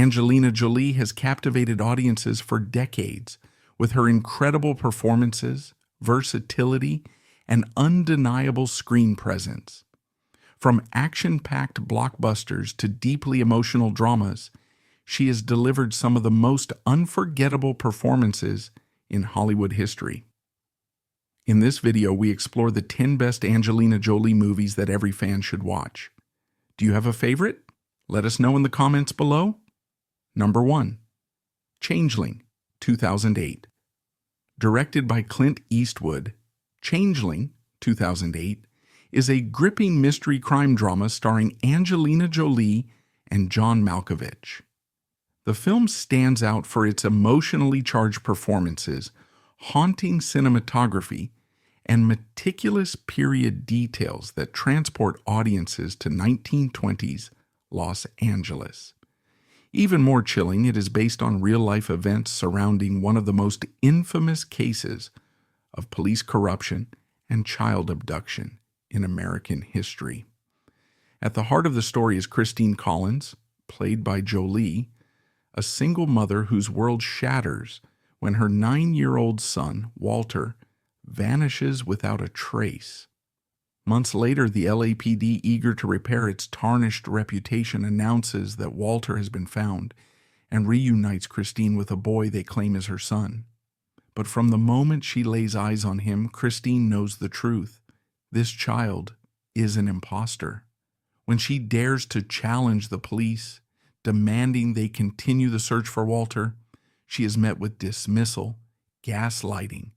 Angelina Jolie has captivated audiences for decades with her incredible performances, versatility, and undeniable screen presence. From action-packed blockbusters to deeply emotional dramas, she has delivered some of the most unforgettable performances in Hollywood history. In this video, we explore the 10 best Angelina Jolie movies that every fan should watch. Do you have a favorite? Let us know in the comments below. Number 1. Changeling, 2008. Directed by Clint Eastwood, Changeling, 2008, is a gripping mystery crime drama starring Angelina Jolie and John Malkovich. The film stands out for its emotionally charged performances, haunting cinematography, and meticulous period details that transport audiences to 1920s Los Angeles. Even more chilling, it is based on real-life events surrounding one of the most infamous cases of police corruption and child abduction in American history. At the heart of the story is Christine Collins, played by Jolie, a single mother whose world shatters when her 9-year-old son, Walter, vanishes without a trace. Months later, the LAPD, eager to repair its tarnished reputation, announces that Walter has been found and reunites Christine with a boy they claim is her son. But from the moment she lays eyes on him, Christine knows the truth. This child is an imposter. When she dares to challenge the police, demanding they continue the search for Walter, she is met with dismissal, gaslighting,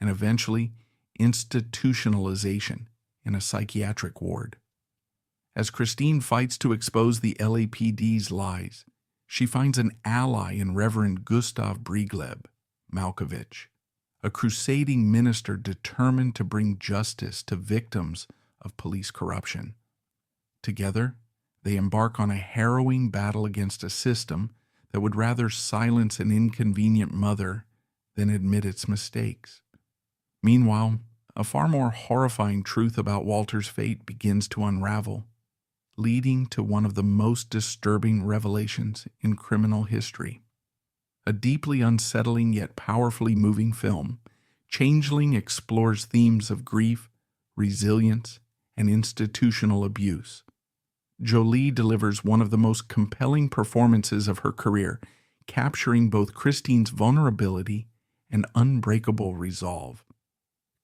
and eventually institutionalization in a psychiatric ward. As Christine fights to expose the LAPD's lies, she finds an ally in Reverend Gustav Brigleb Malkovich, a crusading minister determined to bring justice to victims of police corruption. Together, they embark on a harrowing battle against a system that would rather silence an inconvenient mother than admit its mistakes. Meanwhile, a far more horrifying truth about Walter's fate begins to unravel, leading to one of the most disturbing revelations in criminal history. A deeply unsettling yet powerfully moving film, Changeling explores themes of grief, resilience, and institutional abuse. Jolie delivers one of the most compelling performances of her career, capturing both Christine's vulnerability and unbreakable resolve.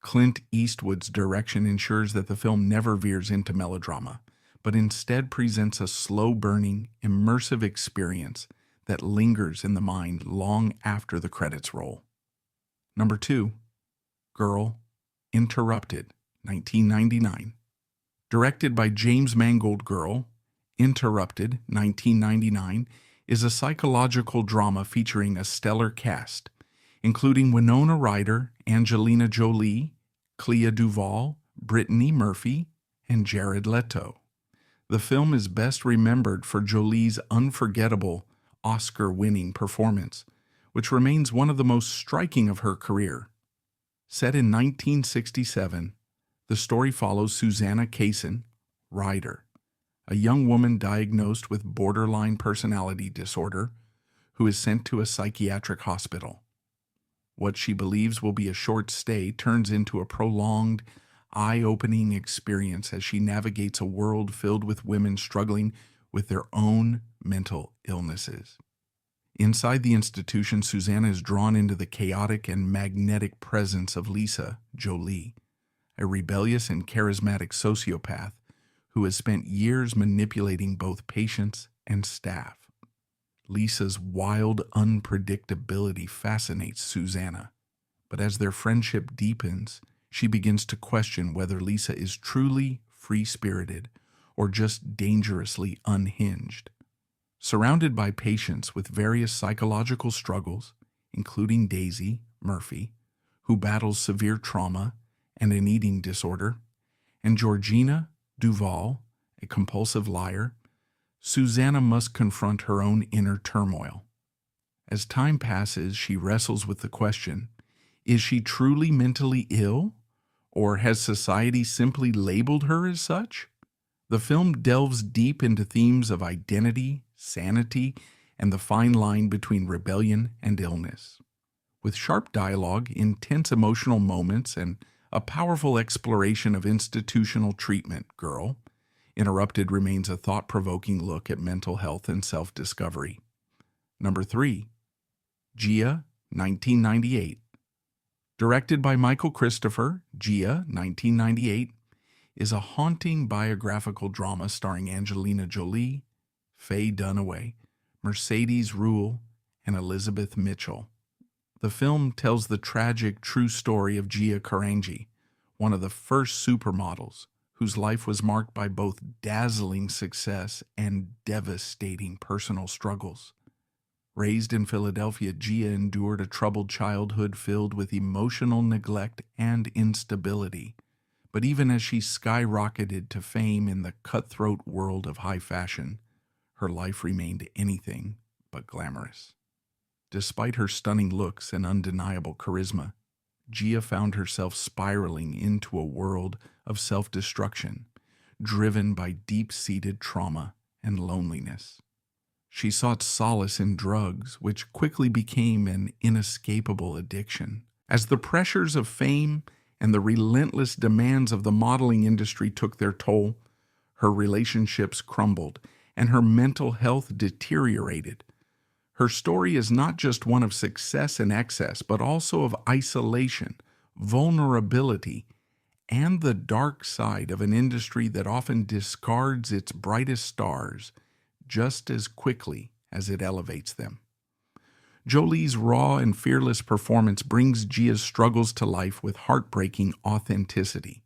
Clint Eastwood's direction ensures that the film never veers into melodrama, but instead presents a slow-burning, immersive experience that lingers in the mind long after the credits roll. Number 2. Girl, Interrupted, 1999. Directed by James Mangold, Girl, Interrupted, 1999, is a psychological drama featuring a stellar cast, including Winona Ryder, Angelina Jolie, Clea Duvall, Brittany Murphy, and Jared Leto. The film is best remembered for Jolie's unforgettable Oscar-winning performance, which remains one of the most striking of her career. Set in 1967, the story follows Susanna Kaysen, Ryder, a young woman diagnosed with borderline personality disorder who is sent to a psychiatric hospital. What she believes will be a short stay turns into a prolonged, eye-opening experience as she navigates a world filled with women struggling with their own mental illnesses. Inside the institution, Susanna is drawn into the chaotic and magnetic presence of Lisa, Jolie, a rebellious and charismatic sociopath who has spent years manipulating both patients and staff. Lisa's wild unpredictability fascinates Susanna, but as their friendship deepens, she begins to question whether Lisa is truly free-spirited or just dangerously unhinged. Surrounded by patients with various psychological struggles, including Daisy, Murphy, who battles severe trauma and an eating disorder, and Georgina Duvall, a compulsive liar, Susanna must confront her own inner turmoil. As time passes, she wrestles with the question, is she truly mentally ill, or has society simply labeled her as such? The film delves deep into themes of identity, sanity, and the fine line between rebellion and illness. With sharp dialogue, intense emotional moments, and a powerful exploration of institutional treatment, Girl, Interrupted remains a thought-provoking look at mental health and self-discovery. Number 3. Gia, 1998. Directed by Michael Christopher, Gia, 1998, is a haunting biographical drama starring Angelina Jolie, Faye Dunaway, Mercedes Ruehl, and Elizabeth Mitchell. The film tells the tragic true story of Gia Karangi, one of the first supermodels, whose life was marked by both dazzling success and devastating personal struggles. Raised in Philadelphia, Gia endured a troubled childhood filled with emotional neglect and instability. But even as she skyrocketed to fame in the cutthroat world of high fashion, her life remained anything but glamorous. Despite her stunning looks and undeniable charisma, Gia found herself spiraling into a world of self-destruction, driven by deep-seated trauma and loneliness. She sought solace in drugs, which quickly became an inescapable addiction. As the pressures of fame and the relentless demands of the modeling industry took their toll, her relationships crumbled and her mental health deteriorated. Her story is not just one of success and excess, but also of isolation, vulnerability, and the dark side of an industry that often discards its brightest stars just as quickly as it elevates them. Jolie's raw and fearless performance brings Gia's struggles to life with heartbreaking authenticity,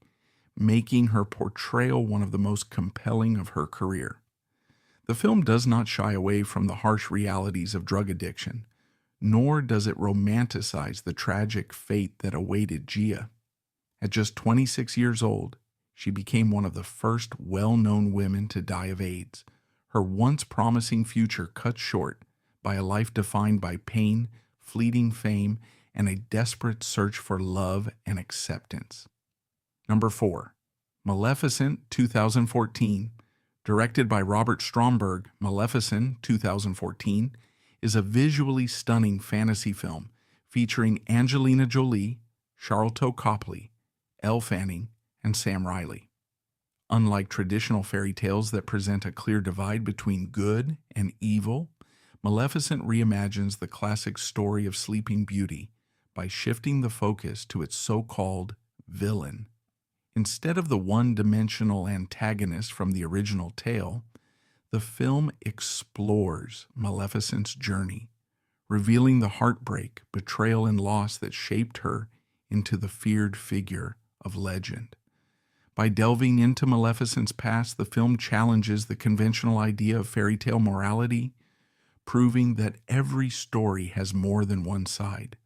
making her portrayal one of the most compelling of her career. The film does not shy away from the harsh realities of drug addiction, nor does it romanticize the tragic fate that awaited Gia. At just 26 years old, she became one of the first well-known women to die of AIDS, her once promising future cut short by a life defined by pain, fleeting fame, and a desperate search for love and acceptance. Number 4. Maleficent, 2014. Directed by Robert Stromberg, Maleficent, 2014, is a visually stunning fantasy film featuring Angelina Jolie, Charlton Copley, Elle Fanning, and Sam Riley. Unlike traditional fairy tales that present a clear divide between good and evil, Maleficent reimagines the classic story of Sleeping Beauty by shifting the focus to its so-called villain. Instead of the one-dimensional antagonist from the original tale, the film explores Maleficent's journey, revealing the heartbreak, betrayal, and loss that shaped her into the feared figure of legend. By delving into Maleficent's past, the film challenges the conventional idea of fairy tale morality, proving that every story has more than one side.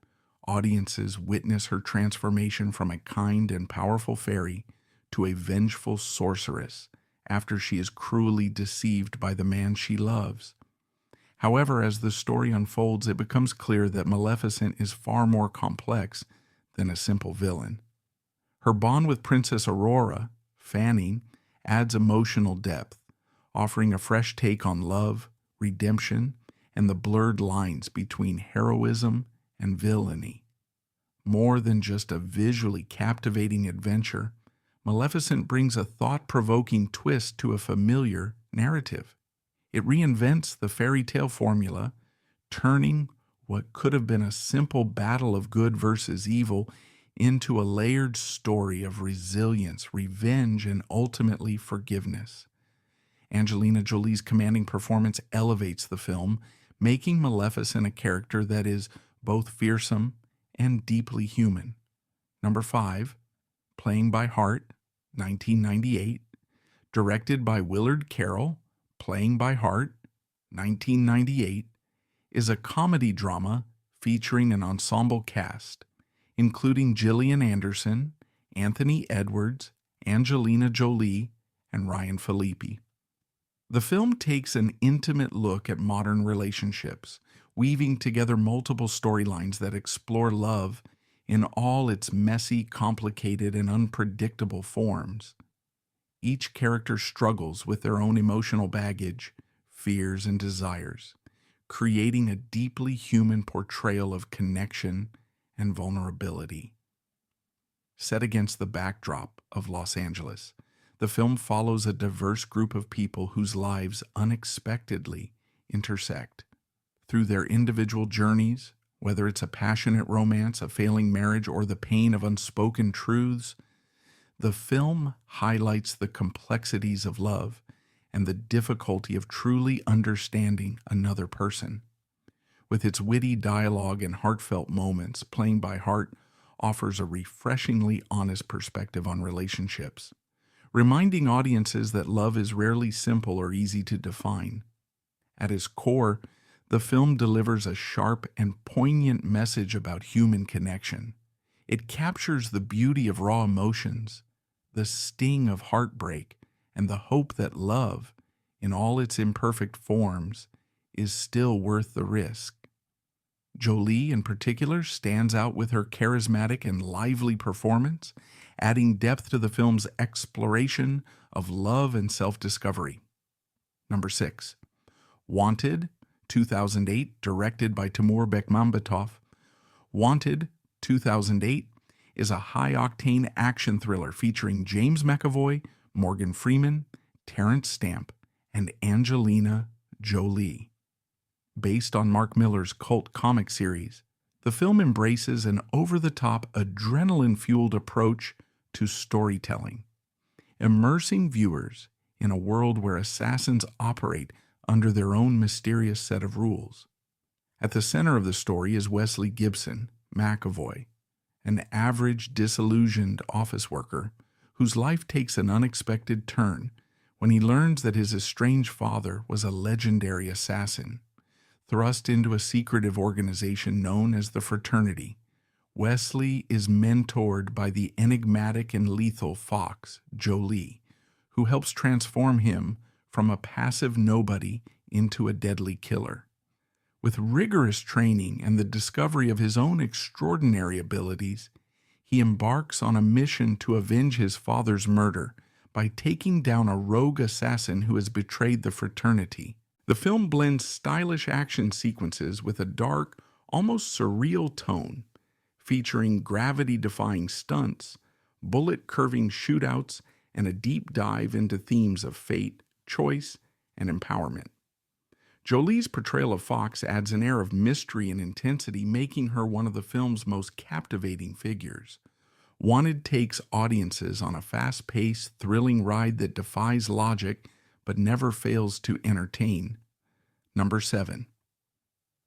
Audiences witness her transformation from a kind and powerful fairy to a vengeful sorceress after she is cruelly deceived by the man she loves. However, as the story unfolds, it becomes clear that Maleficent is far more complex than a simple villain. Her bond with Princess Aurora, Fanning, adds emotional depth, offering a fresh take on love, redemption, and the blurred lines between heroism and villainy. More than just a visually captivating adventure, Maleficent brings a thought-provoking twist to a familiar narrative. It reinvents the fairy tale formula, turning what could have been a simple battle of good versus evil into a layered story of resilience, revenge, and ultimately forgiveness. Angelina Jolie's commanding performance elevates the film, making Maleficent a character that is both fearsome and deeply human. Number 5, Playing by Heart, 1998. Directed by Willard Carroll, Playing by Heart, 1998, is a comedy drama featuring an ensemble cast, including Gillian Anderson, Anthony Edwards, Angelina Jolie, and Ryan Phillippe. The film takes an intimate look at modern relationships, weaving together multiple storylines that explore love in all its messy, complicated, and unpredictable forms. Each character struggles with their own emotional baggage, fears, and desires, creating a deeply human portrayal of connection and vulnerability. Set against the backdrop of Los Angeles, the film follows a diverse group of people whose lives unexpectedly intersect. Through their individual journeys, whether it's a passionate romance, a failing marriage, or the pain of unspoken truths, the film highlights the complexities of love and the difficulty of truly understanding another person. With its witty dialogue and heartfelt moments, Playing by Heart offers a refreshingly honest perspective on relationships, reminding audiences that love is rarely simple or easy to define. At its core, the film delivers a sharp and poignant message about human connection. It captures the beauty of raw emotions, the sting of heartbreak, and the hope that love, in all its imperfect forms, is still worth the risk. Jolie, in particular, stands out with her charismatic and lively performance, adding depth to the film's exploration of love and self-discovery. Number 6. Wanted, 2008, directed by Timur Bekmambetov. Wanted, 2008, is a high-octane action thriller featuring James McAvoy, Morgan Freeman, Terrence Stamp, and Angelina Jolie. Based on Mark Millar's cult comic series, the film embraces an over-the-top, adrenaline-fueled approach to storytelling, immersing viewers in a world where assassins operate under their own mysterious set of rules. At the center of the story is Wesley Gibson, McAvoy, an average, disillusioned office worker whose life takes an unexpected turn when he learns that his estranged father was a legendary assassin. Thrust into a secretive organization known as the Fraternity, Wesley is mentored by the enigmatic and lethal Fox, Jolie, who helps transform him from a passive nobody into a deadly killer. With rigorous training and the discovery of his own extraordinary abilities, he embarks on a mission to avenge his father's murder by taking down a rogue assassin who has betrayed the Fraternity. The film blends stylish action sequences with a dark, almost surreal tone, featuring gravity-defying stunts, bullet-curving shootouts, and a deep dive into themes of fate, choice, and empowerment. Jolie's portrayal of Fox adds an air of mystery and intensity, making her one of the film's most captivating figures. Wanted takes audiences on a fast-paced, thrilling ride that defies logic but never fails to entertain. Number 7.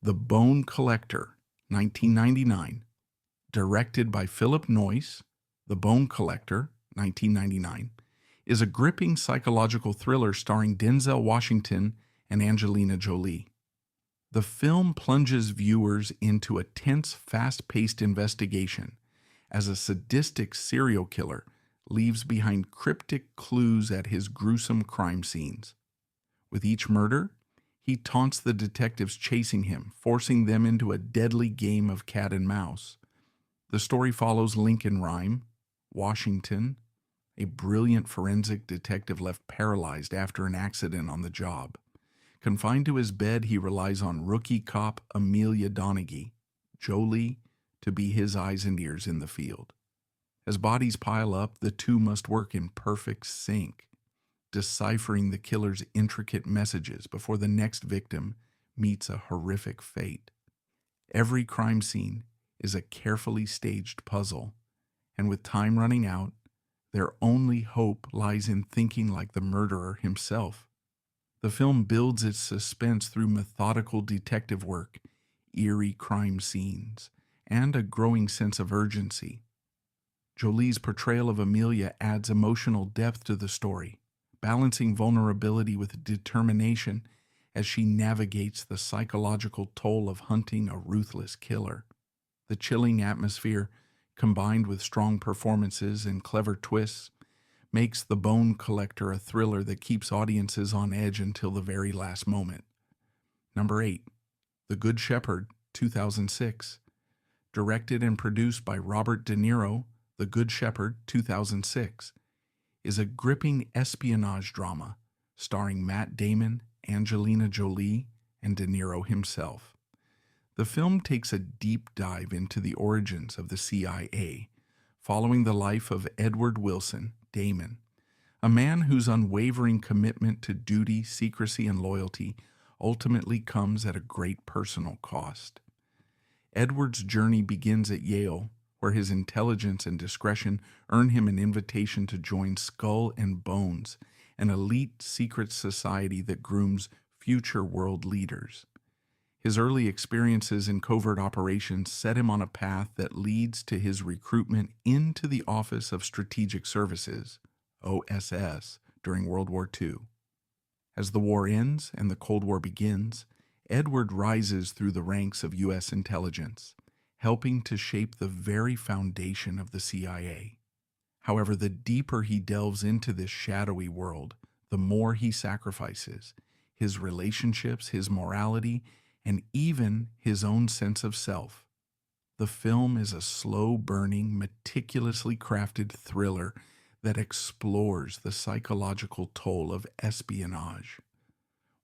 The Bone Collector, 1999. Directed by Philip Noyce, The Bone Collector, 1999, is a gripping psychological thriller starring Denzel Washington and Angelina Jolie. The film plunges viewers into a tense, fast-paced investigation as a sadistic serial killer leaves behind cryptic clues at his gruesome crime scenes. With each murder, he taunts the detectives chasing him, forcing them into a deadly game of cat and mouse. The story follows Lincoln Rhyme, Washington, a brilliant forensic detective left paralyzed after an accident on the job. Confined to his bed, he relies on rookie cop Amelia Donaghy, Jolie, to be his eyes and ears in the field. As bodies pile up, the two must work in perfect sync, deciphering the killer's intricate messages before the next victim meets a horrific fate. Every crime scene is a carefully staged puzzle, and with time running out, their only hope lies in thinking like the murderer himself. The film builds its suspense through methodical detective work, eerie crime scenes, and a growing sense of urgency. Jolie's portrayal of Amelia adds emotional depth to the story, balancing vulnerability with determination as she navigates the psychological toll of hunting a ruthless killer. The chilling atmosphere, combined with strong performances and clever twists, makes The Bone Collector a thriller that keeps audiences on edge until the very last moment. Number 8. The Good Shepherd, 2006. Directed and produced by Robert De Niro, The Good Shepherd, 2006, is a gripping espionage drama starring Matt Damon, Angelina Jolie, and De Niro himself. The film takes a deep dive into the origins of the CIA, following the life of Edward Wilson, Damon, a man whose unwavering commitment to duty, secrecy, and loyalty ultimately comes at a great personal cost. Edward's journey begins at Yale, where his intelligence and discretion earn him an invitation to join Skull and Bones, an elite secret society that grooms future world leaders. His early experiences in covert operations set him on a path that leads to his recruitment into the Office of Strategic Services, OSS, during World War II. As the war ends and the Cold War begins, Edward rises through the ranks of U.S. intelligence, helping to shape the very foundation of the CIA. However, the deeper he delves into this shadowy world, the more he sacrifices his relationships, his morality, and even his own sense of self. The film is a slow-burning, meticulously crafted thriller that explores the psychological toll of espionage.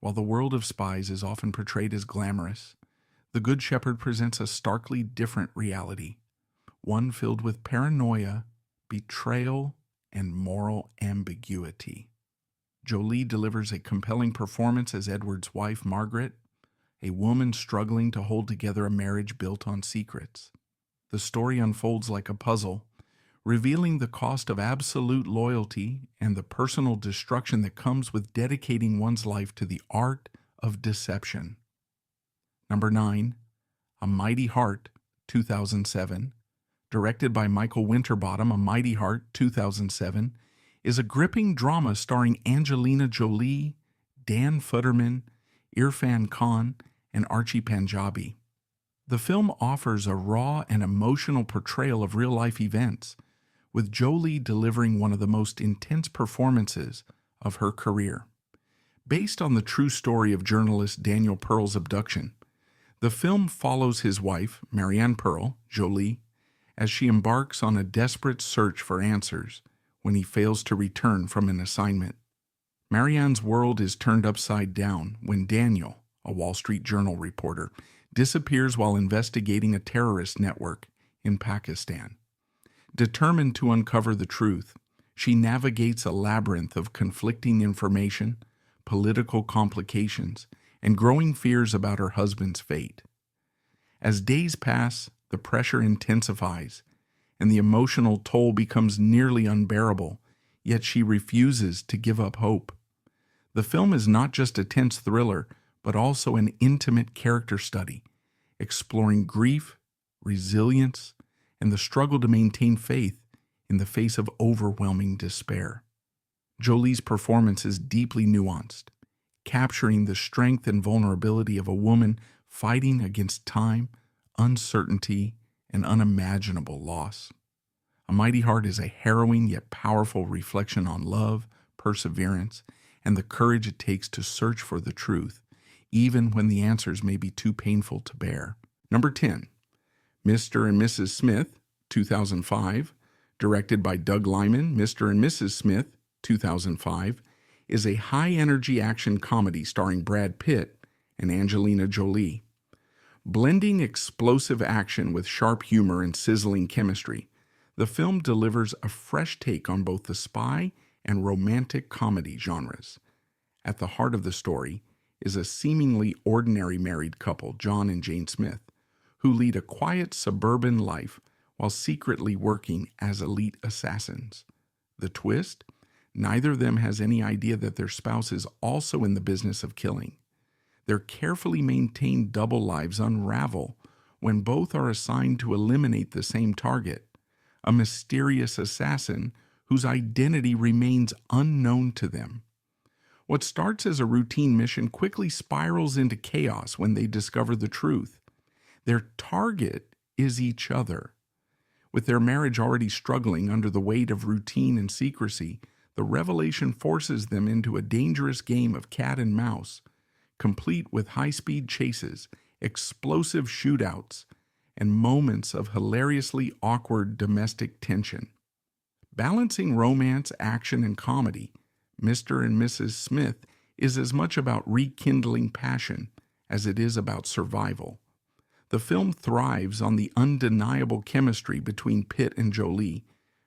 While the world of spies is often portrayed as glamorous, The Good Shepherd presents a starkly different reality, one filled with paranoia, betrayal, and moral ambiguity. Jolie delivers a compelling performance as Edward's wife, Margaret, a woman struggling to hold together a marriage built on secrets. The story unfolds like a puzzle, revealing the cost of absolute loyalty and the personal destruction that comes with dedicating one's life to the art of deception. Number 9, A Mighty Heart, 2007, directed by Michael Winterbottom. A Mighty Heart, 2007, is a gripping drama starring Angelina Jolie, Dan Futterman, Irfan Khan, and Archie Panjabi. The film offers a raw and emotional portrayal of real-life events, with Jolie delivering one of the most intense performances of her career. Based on the true story of journalist Daniel Pearl's abduction, the film follows his wife, Marianne Pearl, Jolie, as she embarks on a desperate search for answers when he fails to return from an assignment. Marianne's world is turned upside down when Daniel, a Wall Street Journal reporter, disappears while investigating a terrorist network in Pakistan. Determined to uncover the truth, she navigates a labyrinth of conflicting information, political complications, and growing fears about her husband's fate. As days pass, the pressure intensifies, and the emotional toll becomes nearly unbearable, yet she refuses to give up hope. The film is not just a tense thriller, but also an intimate character study, exploring grief, resilience, and the struggle to maintain faith in the face of overwhelming despair. Jolie's performance is deeply nuanced, capturing the strength and vulnerability of a woman fighting against time, uncertainty, and unimaginable loss. A Mighty Heart is a harrowing yet powerful reflection on love, perseverance, and the courage it takes to search for the truth, even when the answers may be too painful to bear. Number 10, Mr. and Mrs. Smith, 2005, directed by Doug Liman. Mr. and Mrs. Smith, 2005, is a high-energy action comedy starring Brad Pitt and Angelina Jolie. Blending explosive action with sharp humor and sizzling chemistry, the film delivers a fresh take on both the spy and romantic comedy genres. At the heart of the story is a seemingly ordinary married couple, John and Jane Smith, who lead a quiet suburban life while secretly working as elite assassins. The twist? Neither of them has any idea that their spouse is also in the business of killing. Their carefully maintained double lives unravel when both are assigned to eliminate the same target, a mysterious assassin whose identity remains unknown to them. What starts as a routine mission quickly spirals into chaos when they discover the truth. Their target is each other. With their marriage already struggling under the weight of routine and secrecy, the revelation forces them into a dangerous game of cat and mouse, complete with high-speed chases, explosive shootouts, and moments of hilariously awkward domestic tension. Balancing romance, action, and comedy, Mr. and Mrs. Smith is as much about rekindling passion as it is about survival. The film thrives on the undeniable chemistry between Pitt and Jolie,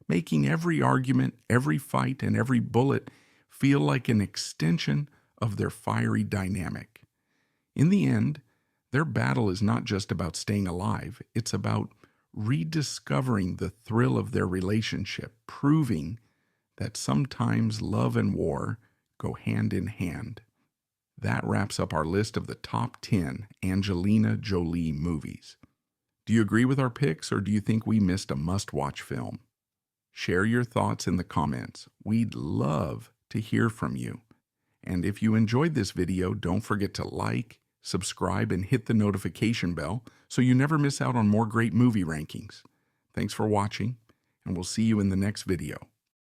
making every argument, every fight, and every bullet feel like an extension of their fiery dynamic. In the end, their battle is not just about staying alive, it's about rediscovering the thrill of their relationship, proving that sometimes love and war go hand in hand. That wraps up our list of the top 10 Angelina Jolie movies. Do you agree with our picks, or do you think we missed a must-watch film? Share your thoughts in the comments. We'd love to hear from you. And if you enjoyed this video, don't forget to like, subscribe, and hit the notification bell so you never miss out on more great movie rankings. Thanks for watching, and we'll see you in the next video.